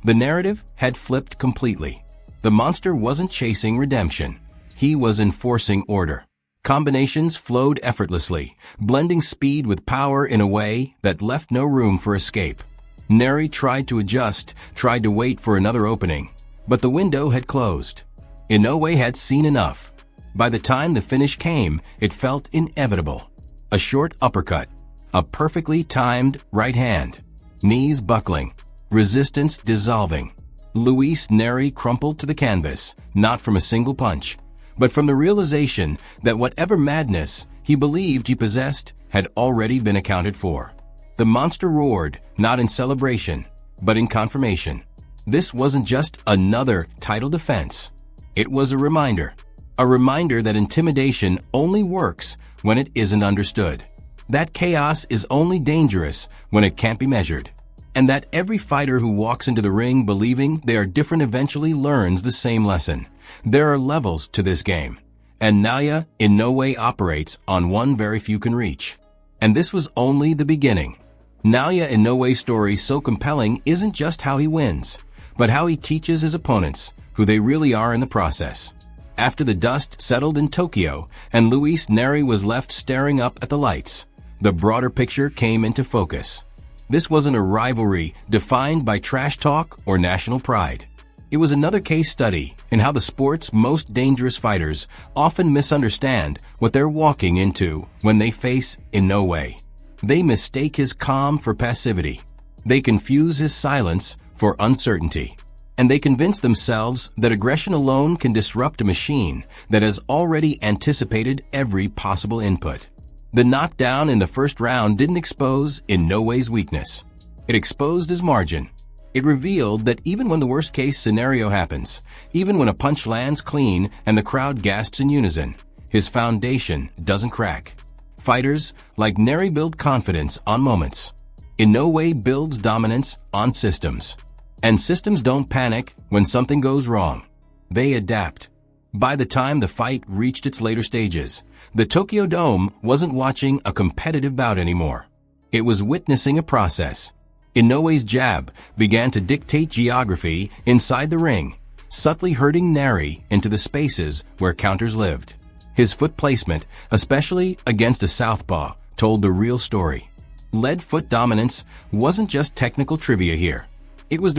The narrative had flipped completely. The monster wasn't chasing redemption. He was enforcing order. Combinations flowed effortlessly, blending speed with power in a way that left no room for escape. Nery tried to adjust, tried to wait for another opening, but the window had closed. Inoue had seen enough. By the time the finish came, it felt inevitable. A short uppercut, a perfectly timed right hand, knees buckling, resistance dissolving. Luis Nery crumpled to the canvas, not from a single punch, but from the realization that whatever madness he believed he possessed had already been accounted for. The monster roared, not in celebration, but in confirmation. This wasn't just another title defense. It was a reminder that intimidation only works when it isn't understood, that chaos is only dangerous when it can't be measured, and that every fighter who walks into the ring believing they are different eventually learns the same lesson. There are levels to this game, and Naoya Inoue operates on one very few can reach. And this was only the beginning. Naoya Inoue's story so compelling isn't just how he wins, but how he teaches his opponents who they really are in the process. After the dust settled in Tokyo and Luis Nery was left staring up at the lights, the broader picture came into focus. This wasn't a rivalry defined by trash talk or national pride. It was another case study in how the sport's most dangerous fighters often misunderstand what they're walking into when they face Inoue. They mistake his calm for passivity. They confuse his silence for uncertainty. And they convince themselves that aggression alone can disrupt a machine that has already anticipated every possible input. The knockdown in the first round didn't expose Inoue's weakness. It exposed his margin. It revealed that even when the worst-case scenario happens, even when a punch lands clean and the crowd gasps in unison, his foundation doesn't crack. Fighters like Nery build confidence on moments. Inoue builds dominance on systems. And systems don't panic when something goes wrong. They adapt. By the time the fight reached its later stages, the Tokyo Dome wasn't watching a competitive bout anymore. It was witnessing a process. Inoue's jab began to dictate geography inside the ring, subtly herding Nery into the spaces where counters lived. His foot placement, especially against a southpaw, told the real story. Lead foot dominance wasn't just technical trivia here. It was